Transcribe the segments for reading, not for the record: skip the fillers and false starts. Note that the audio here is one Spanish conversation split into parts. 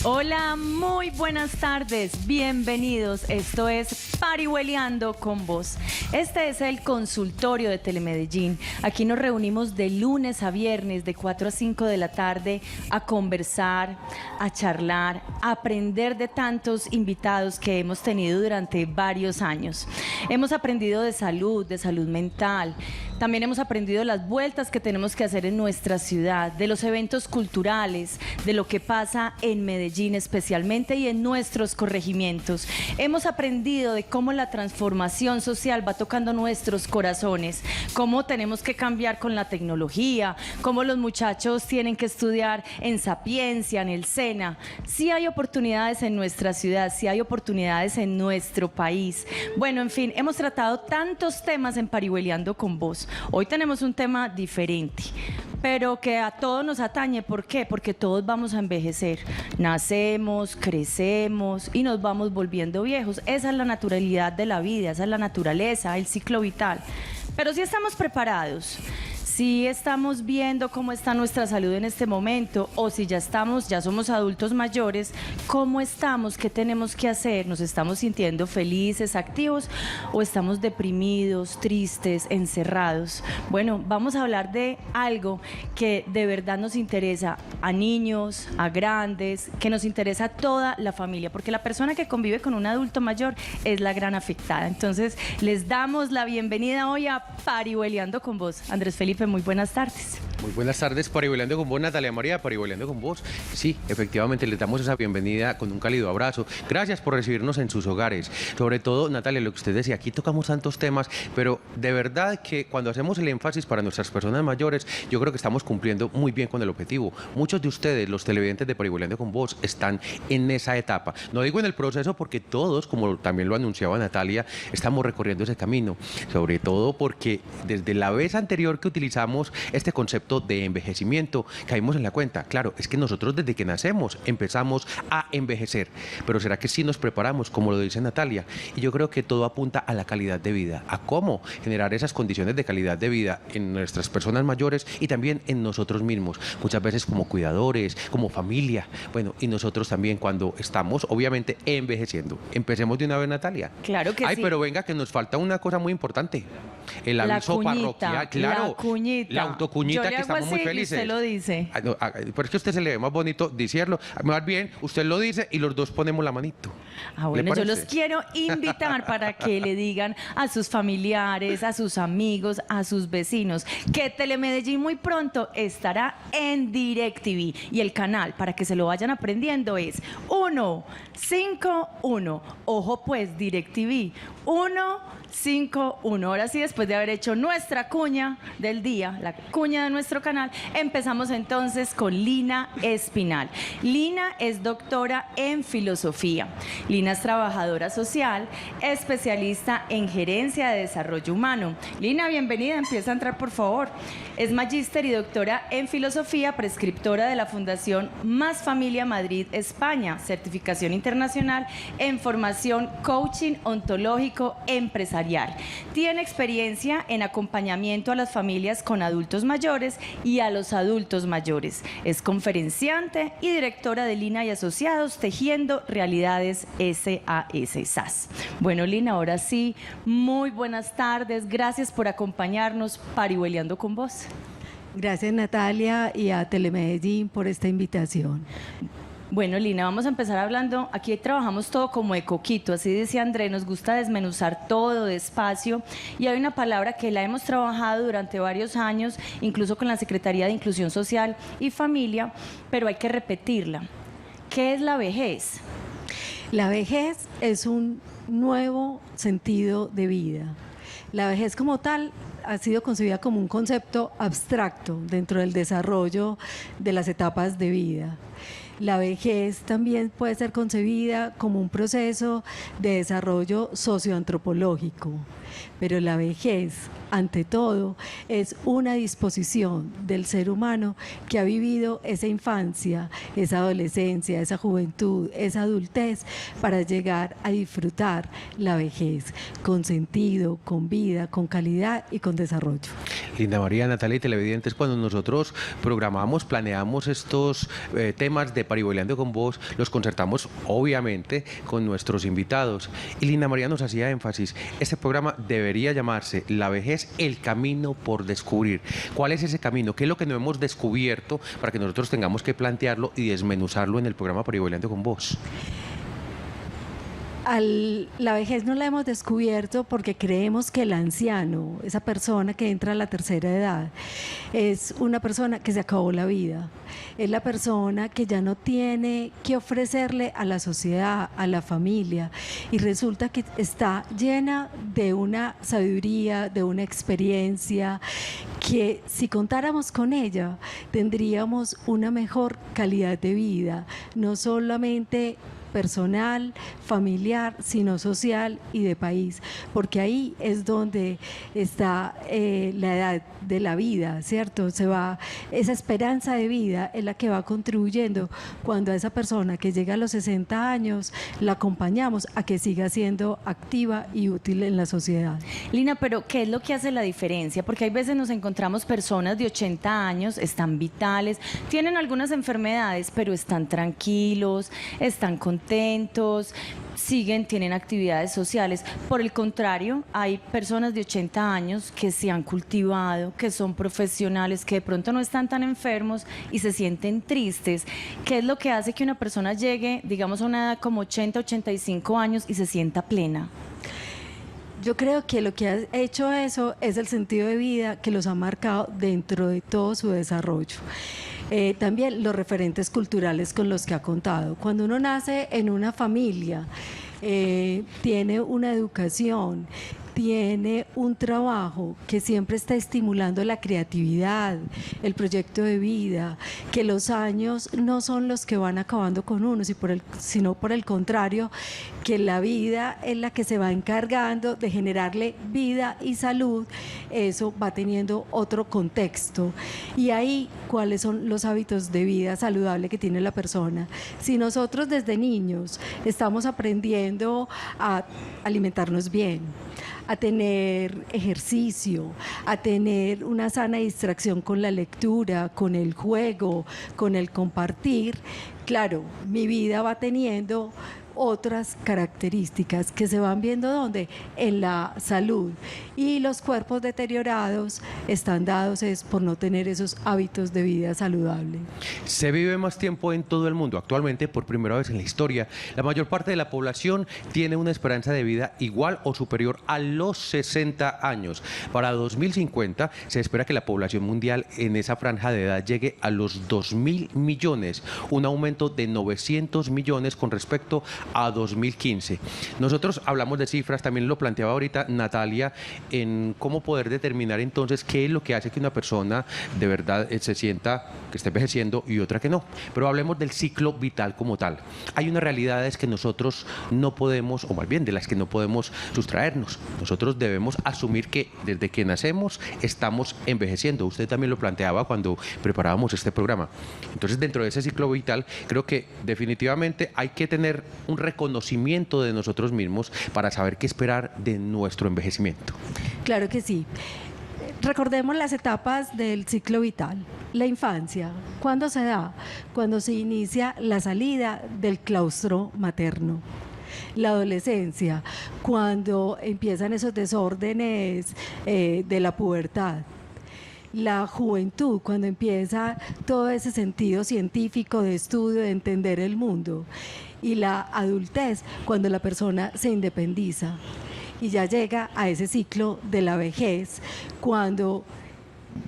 Hola, muy buenas tardes, bienvenidos. Esto es Parihueliando con Vos. Este es el consultorio de Telemedellín. Aquí nos reunimos de lunes a viernes de 4 a 5 de la tarde a conversar, a charlar, a aprender de tantos invitados que hemos tenido durante varios años. Hemos aprendido de salud mental. También hemos aprendido las vueltas que tenemos que hacer en nuestra ciudad, de los eventos culturales, de lo que pasa en Medellín especialmente y en nuestros corregimientos. Hemos aprendido de cómo la transformación social va tocando nuestros corazones, cómo tenemos que cambiar con la tecnología, cómo los muchachos tienen que estudiar en Sapiencia, en el SENA. Sí hay oportunidades en nuestra ciudad, sí hay oportunidades en nuestro país. Bueno, en fin, hemos tratado tantos temas en Parihueliando con Vos. Hoy tenemos un tema diferente, pero que a todos nos atañe. ¿Por qué? Porque todos vamos a envejecer. Nacemos, crecemos y nos vamos volviendo viejos. Esa es la naturalidad de la vida, esa es la naturaleza, el ciclo vital. Pero si estamos preparados, si estamos viendo cómo está nuestra salud en este momento, o si ya somos adultos mayores, ¿cómo estamos? ¿Qué tenemos que hacer? ¿Nos estamos sintiendo felices, activos, o estamos deprimidos, tristes, encerrados? Bueno, vamos a hablar de algo que de verdad nos interesa a niños, a grandes, que nos interesa a toda la familia, porque la persona que convive con un adulto mayor es la gran afectada. Entonces, les damos la bienvenida hoy a Parihueliando con Vos. Andrés Felipe, muy buenas tardes. Muy buenas tardes, Parihueliando con vos, Natalia María, Parihueliando con vos. Sí, efectivamente, les damos esa bienvenida con un cálido abrazo. Gracias por recibirnos en sus hogares. Sobre todo, Natalia, lo que usted decía, aquí tocamos tantos temas, pero de verdad que cuando hacemos el énfasis para nuestras personas mayores, yo creo que estamos cumpliendo muy bien con el objetivo. Muchos de ustedes, los televidentes de Parihueliando con vos, están en esa etapa. No digo en el proceso porque todos, como también lo anunciaba Natalia, estamos recorriendo ese camino. Sobre todo porque desde la vez anterior que utilizamos este concepto de envejecimiento, caímos en la cuenta, claro, es que nosotros desde que nacemos empezamos a envejecer, pero ¿será que sí nos preparamos, como lo dice Natalia? Y yo creo que todo apunta a la calidad de vida, a cómo generar esas condiciones de calidad de vida en nuestras personas mayores y también en nosotros mismos, muchas veces como cuidadores, como familia, bueno, y nosotros también cuando estamos, obviamente, envejeciendo. Empecemos de una vez, Natalia. Claro que sí. Ay, pero venga, que nos falta una cosa muy importante, el aviso parroquial, claro, la cuñita, la autocuñita, que estamos muy felices. Usted lo dice. Pero es que a usted se le ve más bonito decirlo. Más bien, usted lo dice y los dos ponemos la manito. Bueno, yo los quiero invitar para que le digan a sus familiares, a sus amigos, a sus vecinos, que Telemedellín muy pronto estará en DirecTV. Y el canal, para que se lo vayan aprendiendo, es 151. Ojo pues, DirecTV, 151. Ahora sí, después de haber hecho nuestra cuña del día, la cuña de nuestro canal, empezamos entonces con Lina Espinal. Lina es doctora en filosofía. Lina es trabajadora social, especialista en gerencia de desarrollo humano. Lina, bienvenida, empieza a entrar por favor. Es magíster y doctora en filosofía, prescriptora de la Fundación Más Familia Madrid, España, certificación internacional en formación coaching ontológico empresarial. Tiene experiencia en acompañamiento a las familias con adultos mayores y a los adultos mayores. Es conferenciante y directora de Lina y Asociados, Tejiendo Realidades SAS. Bueno, Lina, ahora sí, muy buenas tardes. Gracias por acompañarnos, Parihueliando con Vos. Gracias, Natalia, y a Telemedellín por esta invitación. Bueno, Lina, vamos a empezar hablando, aquí trabajamos todo como de coquito, así decía André, nos gusta desmenuzar todo despacio, y hay una palabra que la hemos trabajado durante varios años, incluso con la Secretaría de Inclusión Social y Familia, pero hay que repetirla. ¿Qué es la vejez? La vejez es un nuevo sentido de vida. La vejez como tal ha sido concebida como un concepto abstracto dentro del desarrollo de las etapas de vida. La vejez también puede ser concebida como un proceso de desarrollo socioantropológico, pero la vejez, ante todo, es una disposición del ser humano que ha vivido esa infancia, esa adolescencia, esa juventud, esa adultez, para llegar a disfrutar la vejez con sentido, con vida, con calidad y con desarrollo. Linda María, Natalia y televidentes, cuando nosotros programamos, planeamos estos temas de Parihueliando con Vos los concertamos obviamente con nuestros invitados. Y Lina María nos hacía énfasis, este programa debería llamarse La vejez, el camino por descubrir. ¿Cuál es ese camino? ¿Qué es lo que no hemos descubierto para que nosotros tengamos que plantearlo y desmenuzarlo en el programa Parihueliando con Vos? La vejez no la hemos descubierto porque creemos que el anciano, esa persona que entra a la tercera edad, es una persona que se acabó la vida. Es la persona que ya no tiene que ofrecerle a la sociedad, a la familia, y resulta que está llena de una sabiduría, de una experiencia, que si contáramos con ella, tendríamos una mejor calidad de vida, no solamente personal, familiar, sino social y de país, porque ahí es donde está la edad de la vida, ¿cierto? Esa esperanza de vida es la que va contribuyendo cuando a esa persona que llega a los 60 años la acompañamos a que siga siendo activa y útil en la sociedad. Lina, pero ¿qué es lo que hace la diferencia? Porque hay veces nos encontramos personas de 80 años, están vitales, tienen algunas enfermedades, pero están tranquilos, están contentos, tienen actividades sociales. Por el contrario, hay personas de 80 años que se han cultivado, que son profesionales, que de pronto no están tan enfermos y se sienten tristes. ¿Qué es lo que hace que una persona llegue, digamos, a una edad como 80, 85 años y se sienta plena? Yo creo que lo que ha hecho eso es el sentido de vida que los ha marcado dentro de todo su desarrollo. También los referentes culturales con los que ha contado. Cuando uno nace en una familia, tiene una educación, tiene un trabajo que siempre está estimulando la creatividad, el proyecto de vida, que los años no son los que van acabando con uno, sino por el contrario, que la vida es la que se va encargando de generarle vida y salud. Eso va teniendo otro contexto. Y ahí, ¿cuáles son los hábitos de vida saludable que tiene la persona? Si nosotros desde niños estamos aprendiendo a alimentarnos bien, a tener ejercicio, a tener una sana distracción con la lectura, con el juego, con el compartir, claro, mi vida va teniendo otras características que se van viendo ¿dónde? En la salud, y los cuerpos deteriorados están dados es por no tener esos hábitos de vida saludable. Se vive más tiempo en todo el mundo. Actualmente, por primera vez en la historia, la mayor parte de la población tiene una esperanza de vida igual o superior a los 60 años. Para 2050 se espera que la población mundial en esa franja de edad llegue a los 2.000 millones, un aumento de 900 millones con respecto a 2015. Nosotros hablamos de cifras, también lo planteaba ahorita Natalia, en cómo poder determinar entonces qué es lo que hace que una persona de verdad se sienta que esté envejeciendo y otra que no. Pero hablemos del ciclo vital como tal. Hay unas realidades que nosotros no podemos, o más bien de las que no podemos sustraernos. Nosotros debemos asumir que desde que nacemos estamos envejeciendo. Usted también lo planteaba cuando preparábamos este programa. Entonces, dentro de ese ciclo vital, creo que definitivamente hay que tener un reconocimiento de nosotros mismos para saber qué esperar de nuestro envejecimiento. Claro que sí. Recordemos las etapas del ciclo vital. La infancia, ¿cuándo se da? Cuando se inicia la salida del claustro materno. La adolescencia, cuando empiezan esos desórdenes de la pubertad. La juventud, cuando empieza todo ese sentido científico de estudio, de entender el mundo. Y la adultez, cuando la persona se independiza y ya llega a ese ciclo de la vejez, cuando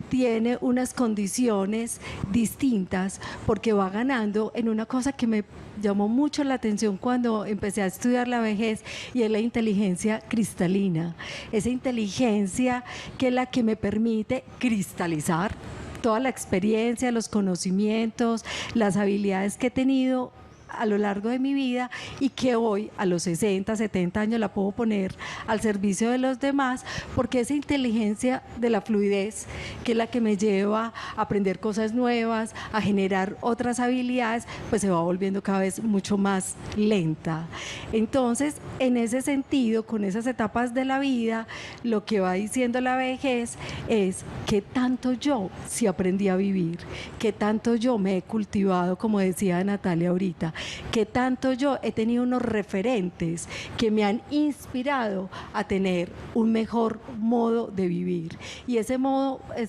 tiene unas condiciones distintas, porque va ganando en una cosa que me llamó mucho la atención cuando empecé a estudiar la vejez, y es la inteligencia cristalina. Esa inteligencia que es la que me permite cristalizar toda la experiencia, los conocimientos, las habilidades que he tenido a lo largo de mi vida y que hoy a los 60, 70 años la puedo poner al servicio de los demás, porque esa inteligencia de la fluidez, que es la que me lleva a aprender cosas nuevas, a generar otras habilidades, pues se va volviendo cada vez mucho más lenta. Entonces, en ese sentido, con esas etapas de la vida, lo que va diciendo la vejez es qué tanto yo sí aprendí a vivir, qué tanto yo me he cultivado, como decía Natalia ahorita, qué tanto yo he tenido unos referentes que me han inspirado a tener un mejor modo de vivir. Y ese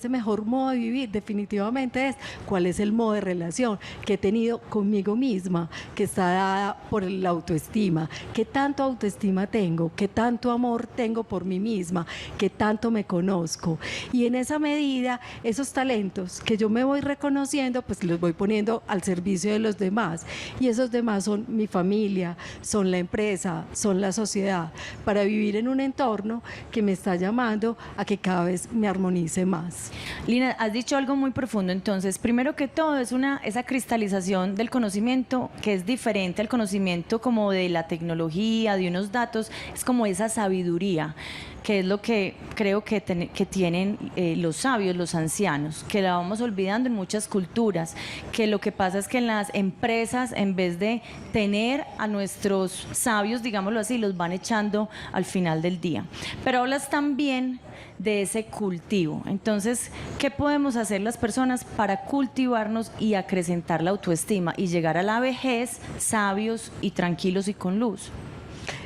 mejor modo de vivir definitivamente es cuál es el modo de relación que he tenido conmigo misma, que está dada por la autoestima, qué tanto autoestima tengo, qué tanto amor tengo por mí misma, qué tanto me conozco. Y en esa medida, esos talentos que yo me voy reconociendo, pues los voy poniendo al servicio de los demás. Y esos demás son mi familia, son la empresa, son la sociedad, para vivir en un entorno que me está llamando a que cada vez me armonice más. Lina, has dicho algo muy profundo. Entonces, primero que todo, esa cristalización del conocimiento que es diferente al conocimiento como de la tecnología, de unos datos, es como esa sabiduría, que es lo que creo que tienen los sabios, los ancianos, que la vamos olvidando en muchas culturas, que lo que pasa es que en las empresas, en vez de tener a nuestros sabios, digámoslo así, los van echando al final del día. Pero hablas también de ese cultivo. Entonces, ¿qué podemos hacer las personas para cultivarnos y acrecentar la autoestima y llegar a la vejez sabios y tranquilos y con luz?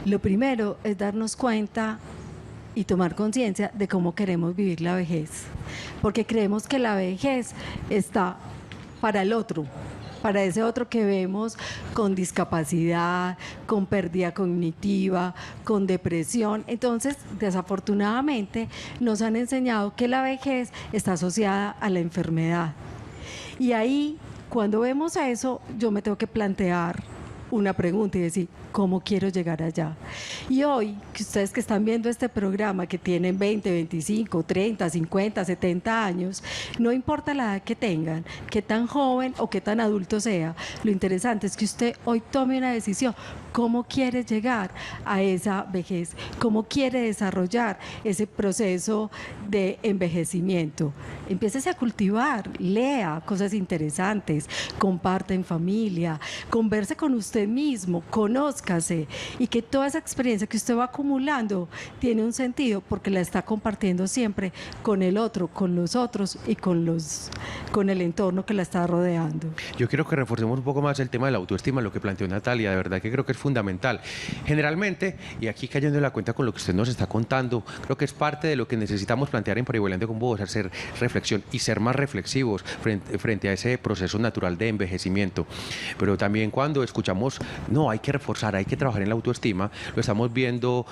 Lo primero es darnos cuenta y tomar conciencia de cómo queremos vivir la vejez, porque creemos que la vejez está para el otro, para ese otro que vemos con discapacidad, con pérdida cognitiva, con depresión. Entonces, desafortunadamente, nos han enseñado que la vejez está asociada a la enfermedad. Y ahí, cuando vemos eso, yo me tengo que plantear una pregunta y decir, ¿cómo quiero llegar allá? Y hoy, que ustedes que están viendo este programa, que tienen 20, 25, 30, 50, 70 años, no importa la edad que tengan, qué tan joven o qué tan adulto sea, lo interesante es que usted hoy tome una decisión, cómo quiere llegar a esa vejez, cómo quiere desarrollar ese proceso de envejecimiento. Empiécese a cultivar, lea cosas interesantes, comparte en familia, converse con usted mismo, conózcase, y que toda esa experiencia que usted va acumulando tiene un sentido porque la está compartiendo siempre con el otro, con los otros y con el entorno que la está rodeando. Yo quiero que reforcemos un poco más el tema de la autoestima, lo que planteó Natalia, de verdad que creo que es fundamental. Generalmente, y aquí cayendo en la cuenta con lo que usted nos está contando, creo que es parte de lo que necesitamos plantear en Parihueliando con Vos, hacer reflexión y ser más reflexivos frente a ese proceso natural de envejecimiento. Pero también cuando escuchamos, no, hay que reforzar, hay que trabajar en la autoestima, lo estamos viendo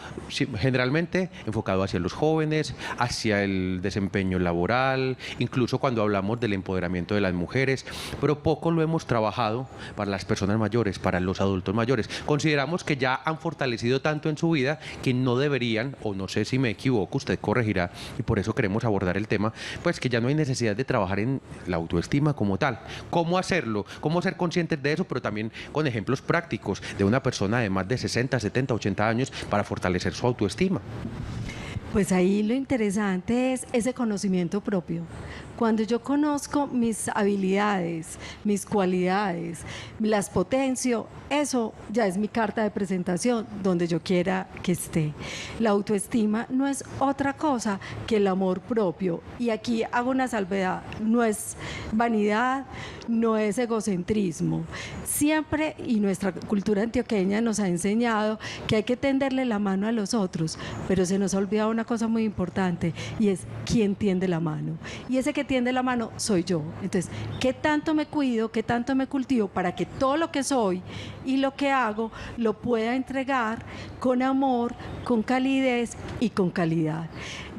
generalmente enfocado hacia los jóvenes, hacia el desempeño laboral, incluso cuando hablamos del empoderamiento de las mujeres, pero poco lo hemos trabajado para las personas mayores, para los adultos mayores. Consideramos que ya han fortalecido tanto en su vida que no deberían, o no sé si me equivoco, usted corregirá, y por eso queremos abordar el tema, pues que ya no hay necesidad de trabajar en la autoestima como tal. ¿Cómo hacerlo? ¿Cómo ser conscientes de eso? Pero también con ejemplos prácticos de una persona de más de 60, 70, 80 años para fortalecer su autoestima. Pues ahí lo interesante es ese conocimiento propio. Cuando yo conozco mis habilidades, mis cualidades, las potencio, eso ya es mi carta de presentación donde yo quiera que esté. La autoestima no es otra cosa que el amor propio. Y aquí hago una salvedad, no es vanidad, no es egocentrismo. Siempre, y nuestra cultura antioqueña nos ha enseñado que hay que tenderle la mano a los otros, pero se nos ha olvidado una cosa muy importante y es quién tiende la mano. Y ese que tiende la mano soy yo. Entonces, ¿qué tanto me cuido, qué tanto me cultivo para que todo lo que soy y lo que hago lo pueda entregar con amor, con calidez y con calidad?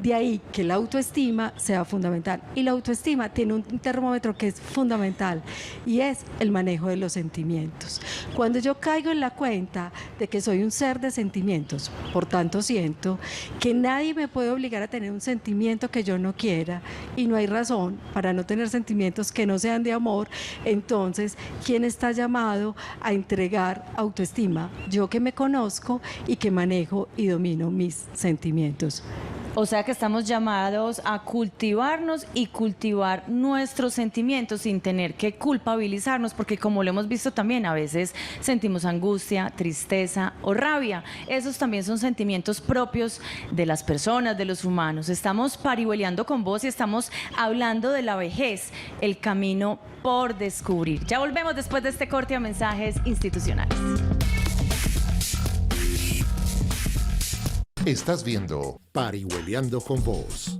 De ahí que la autoestima sea fundamental. Y la autoestima tiene un termómetro que es fundamental y es el manejo de los sentimientos. Cuando yo caigo en la cuenta de que soy un ser de sentimientos, por tanto siento que nadie me puede obligar a tener un sentimiento que yo no quiera y no hay razón para no tener sentimientos que no sean de amor, entonces, ¿quién está llamado a entregar autoestima? Yo que me conozco y que manejo y domino mis sentimientos. O sea que estamos llamados a cultivarnos y cultivar nuestros sentimientos sin tener que culpabilizarnos, porque como lo hemos visto también, a veces sentimos angustia, tristeza o rabia. Esos también son sentimientos propios de las personas, de los humanos. Estamos parihueleando con vos y estamos hablando de la vejez, el camino por descubrir. Ya volvemos después de este corte a mensajes institucionales. Estás viendo Parihueliando con Vos.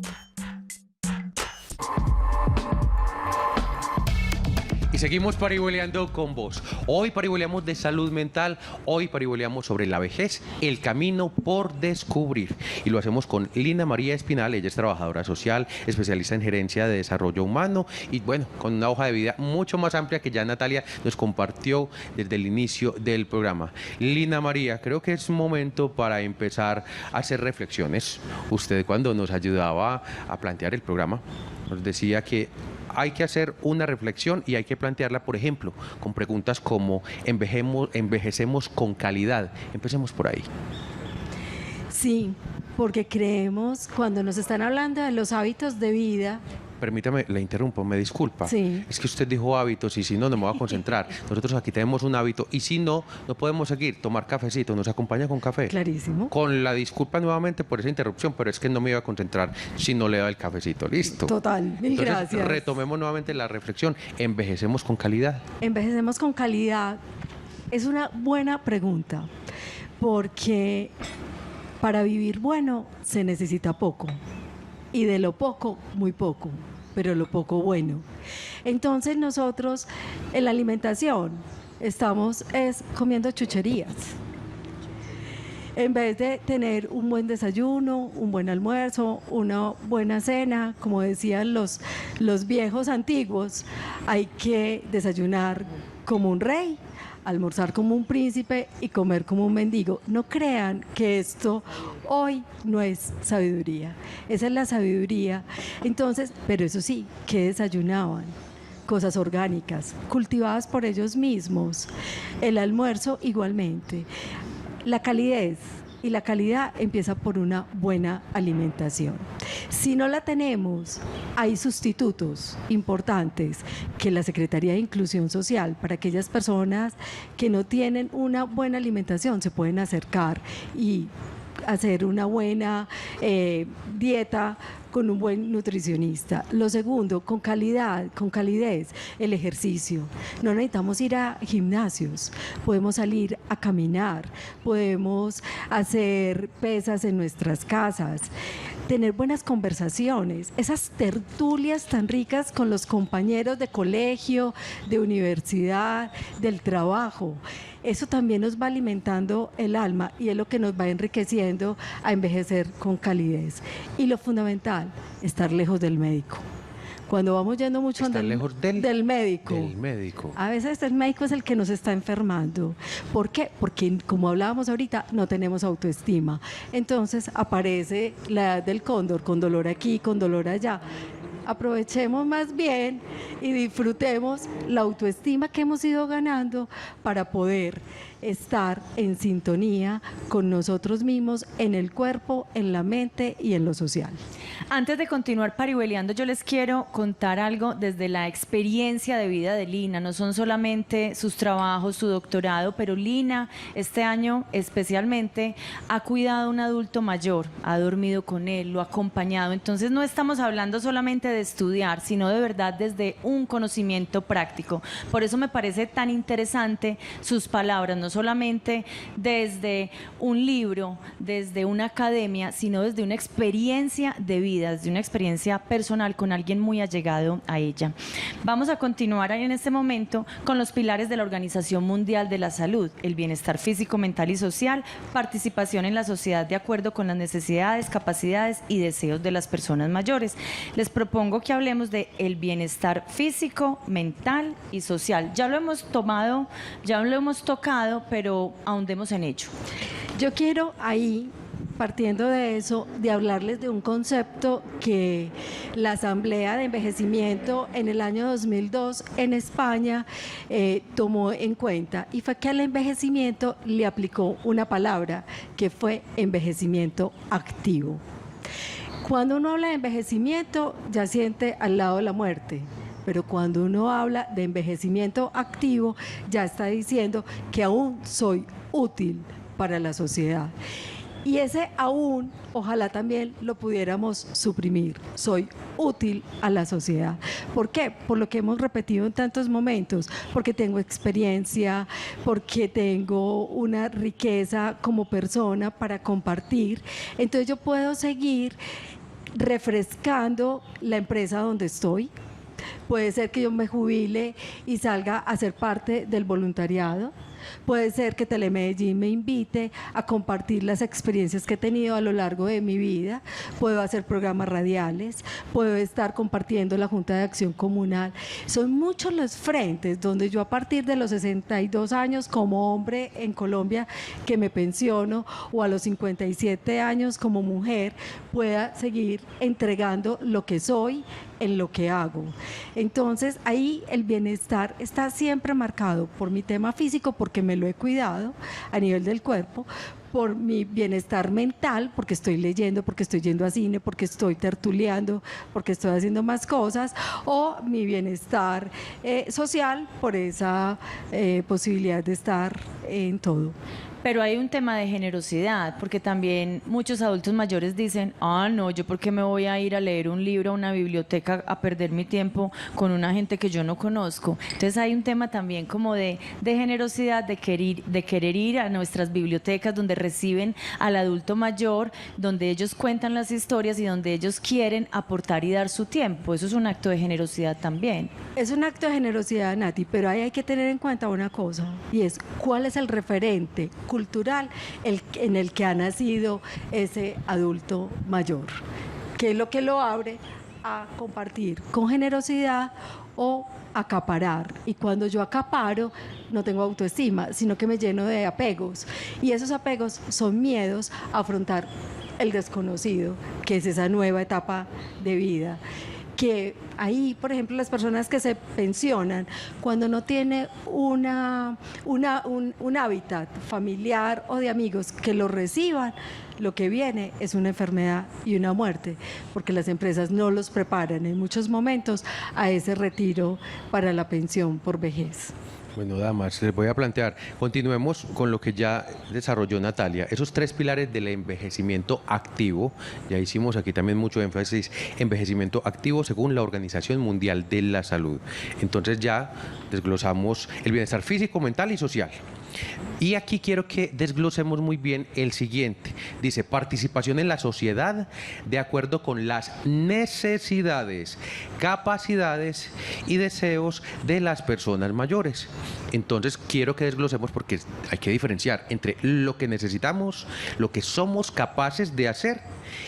Y seguimos parihueleando con vos. Hoy parihueleamos de salud mental, hoy parihueleamos sobre la vejez, el camino por descubrir. Y lo hacemos con Lina María Espinal, ella es trabajadora social, especialista en gerencia de desarrollo humano y bueno, con una hoja de vida mucho más amplia que ya Natalia nos compartió desde el inicio del programa. Lina María, creo que es momento para empezar a hacer reflexiones. Usted cuando nos ayudaba a plantear el programa, nos decía que hay que hacer una reflexión y hay que plantearla, por ejemplo, con preguntas como ¿envejecemos con calidad? Empecemos por ahí. Sí, porque creemos, cuando nos están hablando de los hábitos de vida. Permítame, le interrumpo, me disculpa. Sí. Es que usted dijo hábitos y si no, no me voy a concentrar. Nosotros aquí tenemos un hábito y si no, no podemos seguir. Tomar cafecito, ¿nos acompaña con café? Clarísimo. Con la disculpa nuevamente por esa interrupción, pero es que no me iba a concentrar si no le da el cafecito. Listo. Total, mil Entonces, gracias. retomemos nuevamente la reflexión. ¿Envejecemos con calidad? Envejecemos con calidad. Es una buena pregunta, porque para vivir bueno se necesita poco. Y de lo poco, muy poco, pero lo poco bueno. Entonces nosotros en la alimentación estamos comiendo chucherías. En vez de tener un buen desayuno, un buen almuerzo, una buena cena, como decían los viejos antiguos, hay que desayunar como un rey, almorzar como un príncipe y comer como un mendigo. No crean que esto hoy no es sabiduría. Esa es la sabiduría. Entonces, pero eso sí, ¿qué desayunaban? Cosas orgánicas, cultivadas por ellos mismos. El almuerzo igualmente. La calidez y la calidad empieza por una buena alimentación. Si no la tenemos, hay sustitutos importantes que la Secretaría de Inclusión Social, para aquellas personas que no tienen una buena alimentación, se pueden acercar y hacer una buena dieta con un buen nutricionista. Lo segundo, con calidad, con calidez, el ejercicio. No necesitamos ir a gimnasios, podemos salir a caminar, podemos hacer pesas en nuestras casas, tener buenas conversaciones, esas tertulias tan ricas con los compañeros de colegio, de universidad, del trabajo. Eso también nos va alimentando el alma y es lo que nos va enriqueciendo a envejecer con calidez. Y lo fundamental, estar lejos del médico. Cuando vamos yendo mucho lejos del médico. Del médico. A veces el médico es el que nos está enfermando. ¿Por qué? Porque, como hablábamos ahorita, no tenemos autoestima. Entonces aparece la edad del cóndor, con dolor aquí, con dolor allá. Aprovechemos más bien y disfrutemos la autoestima que hemos ido ganando para poder estar en sintonía con nosotros mismos, en el cuerpo, en la mente y en lo social. Antes de continuar parihueleando, yo les quiero contar algo desde la experiencia de vida de Lina. No son solamente sus trabajos, su doctorado, pero Lina este año especialmente ha cuidado a un adulto mayor, ha dormido con él, lo ha acompañado. Entonces no estamos hablando solamente de estudiar, sino de verdad desde un conocimiento práctico. Por eso me parece tan interesante sus palabras. no solamente desde un libro, desde una academia, sino desde una experiencia de vida, desde una experiencia personal con alguien muy allegado a ella. Vamos a continuar ahí en este momento con los pilares de la Organización Mundial de la Salud: el bienestar físico, mental y social, participación en la sociedad de acuerdo con las necesidades, capacidades y deseos de las personas mayores. Les propongo que hablemos de el bienestar físico, mental y social. Ya lo hemos tomado, ya lo hemos tocado, pero ahondemos en ello. Yo quiero ahí, partiendo de eso, de hablarles de un concepto que la Asamblea de Envejecimiento en el año 2002 en España tomó en cuenta, y fue que al envejecimiento le aplicó una palabra que fue envejecimiento activo. Cuando uno habla de envejecimiento, ya siente al lado la muerte. Pero cuando uno habla de envejecimiento activo, ya está diciendo que aún soy útil para la sociedad. Y ese aún, ojalá también lo pudiéramos suprimir. Soy útil a la sociedad. ¿Por qué? Por lo que hemos repetido en tantos momentos. Porque tengo experiencia, porque tengo una riqueza como persona para compartir. Entonces yo puedo seguir refrescando la empresa donde estoy. Puede ser que yo me jubile y salga a ser parte del voluntariado. Puede ser que Telemedellín me invite a compartir las experiencias que he tenido a lo largo de mi vida. Puedo hacer programas radiales, puedo estar compartiendo la Junta de Acción Comunal. Son muchos los frentes donde yo, a partir de los 62 años como hombre en Colombia que me pensiono, o a los 57 años como mujer, pueda seguir entregando lo que soy en lo que hago. Entonces ahí el bienestar está siempre marcado por mi tema físico, porque me lo he cuidado a nivel del cuerpo, por mi bienestar mental, porque estoy leyendo, porque estoy yendo a cine, porque estoy tertuleando, porque estoy haciendo más cosas, o mi bienestar social, por esa posibilidad de estar en todo. Pero hay un tema de generosidad, porque también muchos adultos mayores dicen: no, yo por qué me voy a ir a leer un libro a una biblioteca a perder mi tiempo con una gente que yo no conozco. Entonces hay un tema también como de generosidad, de querer ir a nuestras bibliotecas donde reciben al adulto mayor, donde ellos cuentan las historias y donde ellos quieren aportar y dar su tiempo. Eso es un acto de generosidad también. Es un acto de generosidad, Nati, pero ahí hay que tener en cuenta una cosa, y es cuál es el referente cultural en el que ha nacido ese adulto mayor, que es lo que lo abre a compartir con generosidad o acaparar. Y cuando yo acaparo, no tengo autoestima, sino que me lleno de apegos, y esos apegos son miedos a afrontar el desconocido, que es esa nueva etapa de vida. Que ahí, por ejemplo, las personas que se pensionan, cuando no tiene un hábitat familiar o de amigos que lo reciban, lo que viene es una enfermedad y una muerte, porque las empresas no los preparan en muchos momentos a ese retiro para la pensión por vejez. Bueno, damas, les voy a plantear, continuemos con lo que ya desarrolló Natalia, esos 3 pilares del envejecimiento activo. Ya hicimos aquí también mucho énfasis: envejecimiento activo según la Organización Mundial de la Salud. Entonces ya desglosamos el bienestar físico, mental y social. Y aquí quiero que desglosemos muy bien el siguiente. Dice: participación en la sociedad de acuerdo con las necesidades, capacidades y deseos de las personas mayores. Entonces quiero que desglosemos, porque hay que diferenciar entre lo que necesitamos, lo que somos capaces de hacer,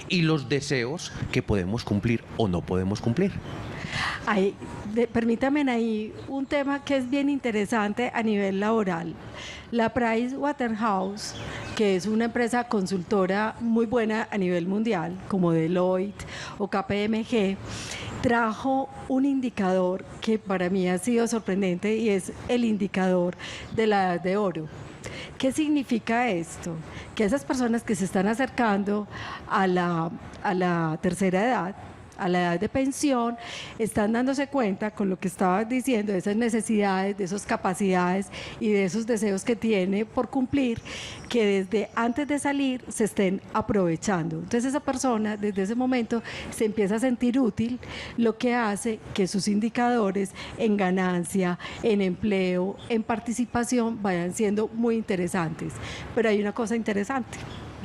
y los deseos que podemos cumplir o no podemos cumplir. Permítanme ahí un tema que es bien interesante a nivel laboral. La Pricewaterhouse, que es una empresa consultora muy buena a nivel mundial, como Deloitte o KPMG, trajo un indicador que para mí ha sido sorprendente, y es el indicador de la edad de oro. ¿Qué significa esto? Que esas personas que se están acercando a la tercera edad a la edad de pensión, están dándose cuenta con lo que estaba diciendo, de esas necesidades, de esas capacidades y de esos deseos que tiene por cumplir, que desde antes de salir se estén aprovechando. Entonces esa persona desde ese momento se empieza a sentir útil, lo que hace que sus indicadores en ganancia, en empleo, en participación vayan siendo muy interesantes. Pero hay una cosa interesante,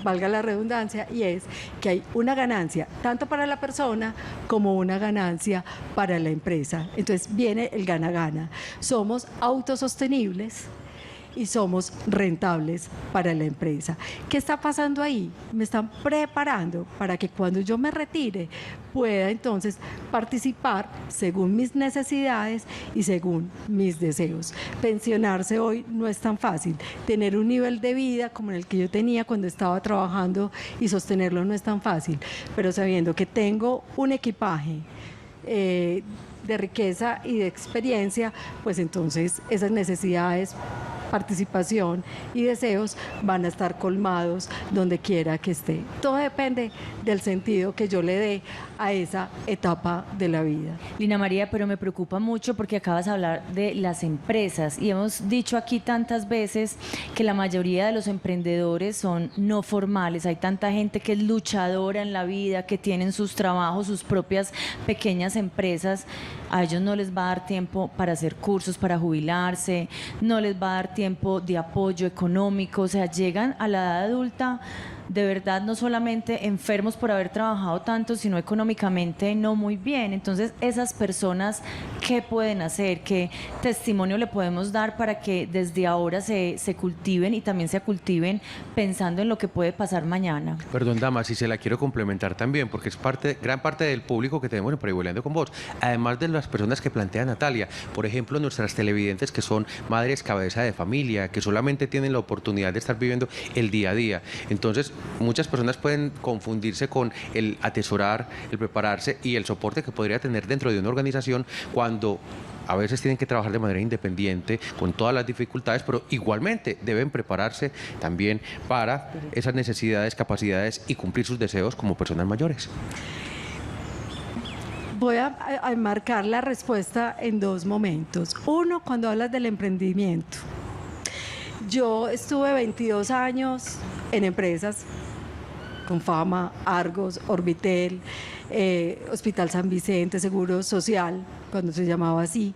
valga la redundancia, y es que hay una ganancia tanto para la persona como una ganancia para la empresa. Entonces viene el gana-gana. Somos autosostenibles y somos rentables para la empresa. ¿Qué está pasando ahí? Me están preparando para que cuando yo me retire pueda entonces participar según mis necesidades y según mis deseos. Pensionarse hoy no es tan fácil. Tener un nivel de vida como el que yo tenía cuando estaba trabajando y sostenerlo no es tan fácil, pero sabiendo que tengo un equipaje de riqueza y de experiencia, pues entonces esas necesidades, participación y deseos van a estar colmados donde quiera que esté. Todo depende del sentido que yo le dé a esa etapa de la vida. Lina María, pero me preocupa mucho porque acabas de hablar de las empresas y hemos dicho aquí tantas veces que la mayoría de los emprendedores son no formales. Hay tanta gente que es luchadora en la vida, que tienen sus trabajos, sus propias pequeñas empresas. A ellos no les va a dar tiempo para hacer cursos, para jubilarse, no les va a dar tiempo de apoyo económico, o sea, llegan a la edad adulta de verdad no solamente enfermos por haber trabajado tanto, sino económicamente no muy bien. Entonces, esas personas, ¿qué pueden hacer? ¿Qué testimonio le podemos dar para que desde ahora se cultiven y también se cultiven pensando en lo que puede pasar mañana? Perdón, dama, si se la quiero complementar también, porque es gran parte del público que tenemos en Parihueliando con Vos, además de las personas que plantea Natalia, por ejemplo, nuestras televidentes que son madres cabeza de familia, que solamente tienen la oportunidad de estar viviendo el día a día. Entonces, muchas personas pueden confundirse con el atesorar, el prepararse y el soporte que podría tener dentro de una organización cuando a veces tienen que trabajar de manera independiente con todas las dificultades, pero igualmente deben prepararse también para esas necesidades, capacidades y cumplir sus deseos como personas mayores. Voy a enmarcar la respuesta en dos momentos. Uno, cuando hablas del emprendimiento. Yo estuve 22 años en empresas con fama, Argos, Orbitel, Hospital San Vicente, Seguro Social, cuando se llamaba así.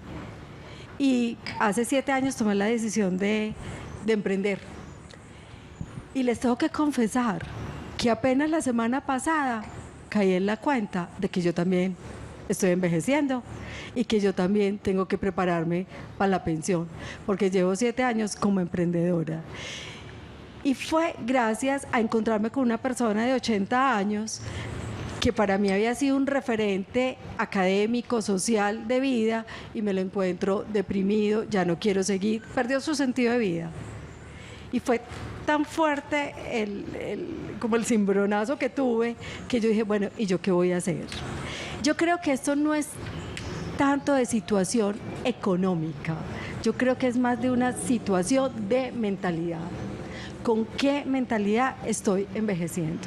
Y hace 7 años tomé la decisión de emprender. Y les tengo que confesar que apenas la semana pasada caí en la cuenta de que yo también estoy envejeciendo y que yo también tengo que prepararme para la pensión, porque llevo 7 años como emprendedora. Y fue gracias a encontrarme con una persona de 80 años que para mí había sido un referente académico, social, de vida, y me lo encuentro deprimido, ya no quiero seguir, perdió su sentido de vida. Y fue tan fuerte como el cimbronazo que tuve, que yo dije, bueno, ¿y yo qué voy a hacer? Yo creo que esto no es tanto de situación económica, yo creo que es más de una situación de mentalidad. ¿Con qué mentalidad estoy envejeciendo?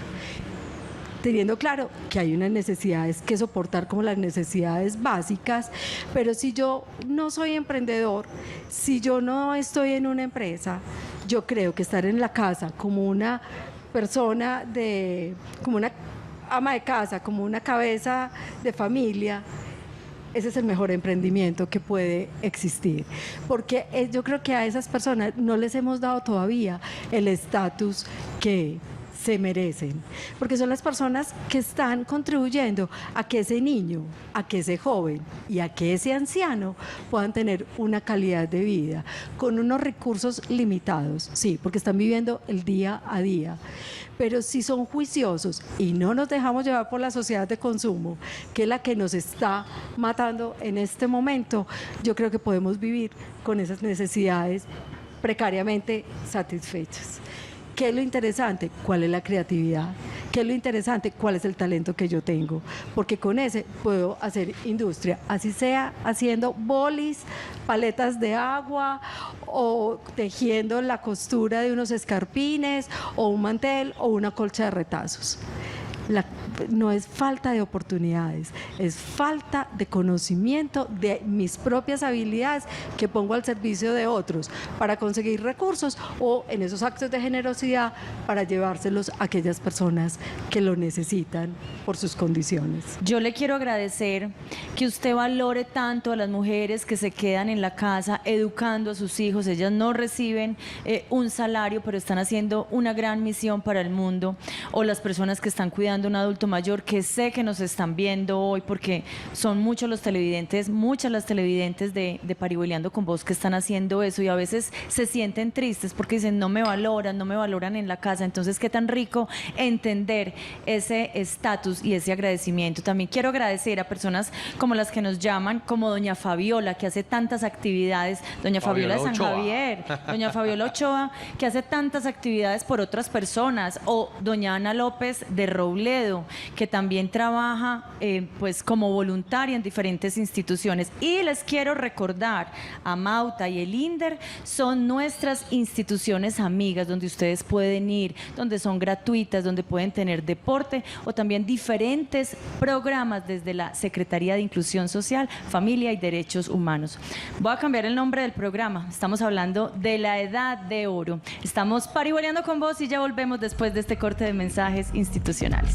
Teniendo claro que hay unas necesidades que soportar como las necesidades básicas, pero si yo no soy emprendedor, si yo no estoy en una empresa, yo creo que estar en la casa como una persona como una ama de casa, como una cabeza de familia, ese es el mejor emprendimiento que puede existir, porque yo creo que a esas personas no les hemos dado todavía el estatus que se merecen, porque son las personas que están contribuyendo a que ese niño, a que ese joven y a que ese anciano puedan tener una calidad de vida con unos recursos limitados, sí, porque están viviendo el día a día. Pero si son juiciosos y no nos dejamos llevar por la sociedad de consumo, que es la que nos está matando en este momento, yo creo que podemos vivir con esas necesidades precariamente satisfechas. ¿Qué es lo interesante? ¿Cuál es la creatividad? ¿Qué es lo interesante? ¿Cuál es el talento que yo tengo? Porque con ese puedo hacer industria, así sea haciendo bolis, paletas de agua o tejiendo la costura de unos escarpines o un mantel o una colcha de retazos. No es falta de oportunidades, es falta de conocimiento de mis propias habilidades que pongo al servicio de otros para conseguir recursos o en esos actos de generosidad para llevárselos a aquellas personas que lo necesitan por sus condiciones. Yo le quiero agradecer que usted valore tanto a las mujeres que se quedan en la casa educando a sus hijos. Ellas no reciben un salario, pero están haciendo una gran misión para el mundo. O las personas que están cuidando a un adulto mayor, que sé que nos están viendo hoy, porque son muchos los televidentes, muchas las televidentes de Parihueliando con Vos que están haciendo eso, y a veces se sienten tristes porque dicen no me valoran en la casa. Entonces, qué tan rico entender ese estatus y ese agradecimiento. También quiero agradecer a personas como las que nos llaman, como doña Fabiola, que hace tantas actividades, doña Fabiola de San Javier, doña Fabiola Ochoa, que hace tantas actividades por otras personas, o doña Ana López de Robledo, que también trabaja pues como voluntaria en diferentes instituciones. Y les quiero recordar, a Mauta y el INDER son nuestras instituciones amigas, donde ustedes pueden ir, donde son gratuitas, donde pueden tener deporte o también diferentes programas desde la Secretaría de Inclusión Social, Familia y Derechos Humanos. Voy a cambiar el nombre del programa. Estamos hablando de la edad de oro. Estamos parihueliando con vos y ya volvemos después de este corte de mensajes institucionales.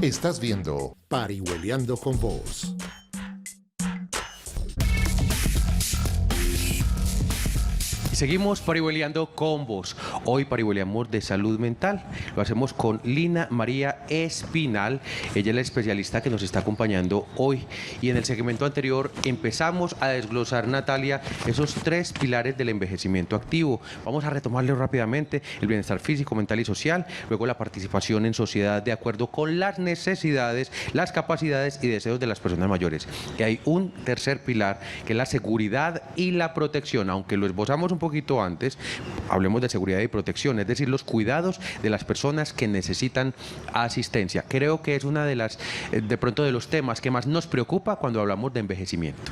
Estás viendo Parihueliando con Vos. Y seguimos parihueliando con vos. Hoy parihueliamos de salud mental. Lo hacemos con Lina María Espinal. Ella es la especialista que nos está acompañando hoy. Y en el segmento anterior empezamos a desglosar, Natalia, esos 3 pilares del envejecimiento activo. Vamos a retomarlos rápidamente: el bienestar físico, mental y social. Luego la participación en sociedad de acuerdo con las necesidades, las capacidades y deseos de las personas mayores. Y hay un tercer pilar, que es la seguridad y la protección. Aunque lo esbozamos un poquito antes, hablemos de seguridad y protección, es decir, los cuidados de las personas que necesitan asistencia. Creo que es una de las, de pronto, de los temas que más nos preocupa cuando hablamos de envejecimiento.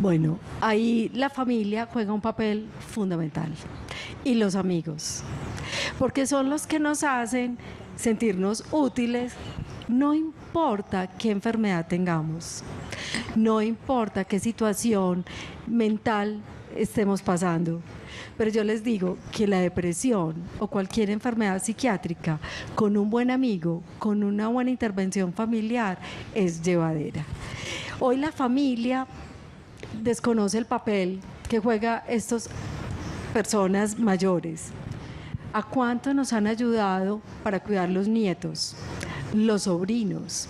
Bueno, ahí la familia juega un papel fundamental, y los amigos, porque son los que nos hacen sentirnos útiles. No importa qué enfermedad tengamos, no importa qué situación mental estemos pasando, pero yo les digo que la depresión o cualquier enfermedad psiquiátrica con un buen amigo, con una buena intervención familiar, es llevadera. Hoy la familia desconoce el papel que juega estas personas mayores. ¿A cuánto nos han ayudado para cuidar los nietos, los sobrinos?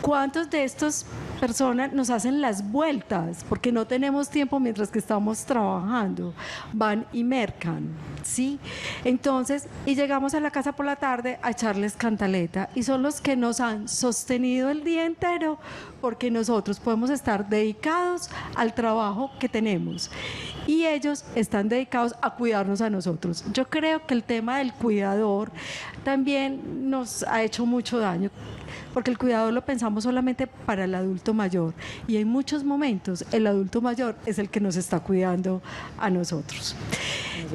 ¿Cuántos de estas personas nos hacen las vueltas porque no tenemos tiempo mientras que estamos trabajando? Van y mercan, ¿sí? Entonces, y llegamos a la casa por la tarde a echarles cantaleta, y son los que nos han sostenido el día entero, porque nosotros podemos estar dedicados al trabajo que tenemos y ellos están dedicados a cuidarnos a nosotros. Yo creo que el tema del cuidador también nos ha hecho mucho daño, porque el cuidador lo pensamos solamente para el adulto mayor, y en muchos momentos el adulto mayor es el que nos está cuidando a nosotros.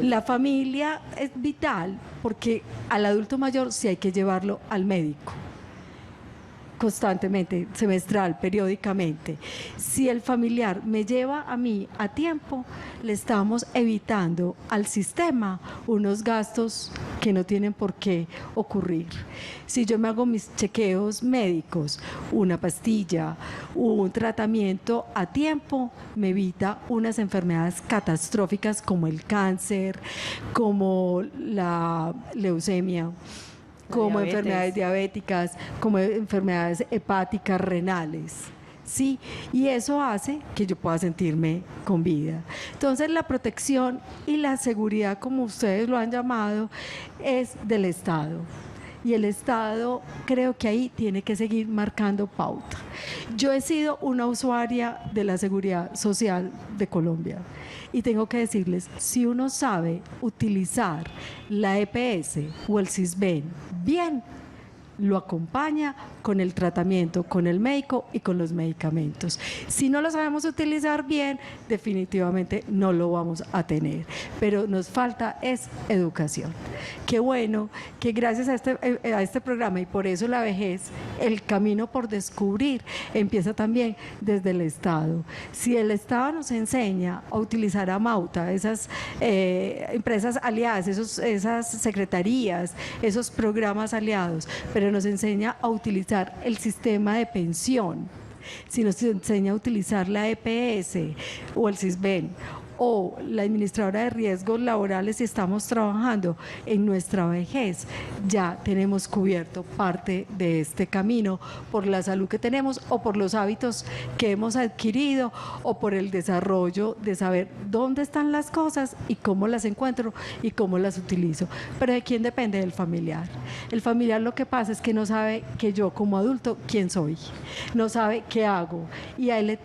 La familia es vital, porque al adulto mayor sí hay que llevarlo al médico constantemente, semestral, periódicamente. Si el familiar me lleva a mí a tiempo, le estamos evitando al sistema unos gastos que no tienen por qué ocurrir. Si yo me hago mis chequeos médicos, una pastilla, un tratamiento a tiempo, me evita unas enfermedades catastróficas como el cáncer, como la leucemia, como enfermedades diabéticas, como enfermedades hepáticas, renales, ¿sí? Y eso hace que yo pueda sentirme con vida. Entonces, la protección y la seguridad, como ustedes lo han llamado, es del Estado. Y el Estado, creo que ahí tiene que seguir marcando pauta. Yo he sido una usuaria de la Seguridad Social de Colombia, y tengo que decirles, si uno sabe utilizar la EPS o el Sisbén bien, lo acompaña con el tratamiento, con el médico y con los medicamentos. Si no lo sabemos utilizar bien, definitivamente no lo vamos a tener, pero nos falta es educación. Qué bueno que gracias a este programa, y por eso la vejez, el camino por descubrir empieza también desde el Estado. Si el Estado nos enseña a utilizar Amauta, esas empresas aliadas, esas secretarías, esos programas aliados, pero nos enseña a utilizar el sistema de pensión, si nos enseña a utilizar la EPS o el CISBEN o la administradora de riesgos laborales y estamos trabajando en nuestra vejez, ya tenemos cubierto parte de este camino por la salud que tenemos o por los hábitos que hemos adquirido o por el desarrollo de saber dónde están las cosas y cómo las encuentro y cómo las utilizo. Pero ¿de quién depende? Del familiar. El familiar lo que pasa es que no sabe que yo como adulto quién soy, no sabe qué hago y a él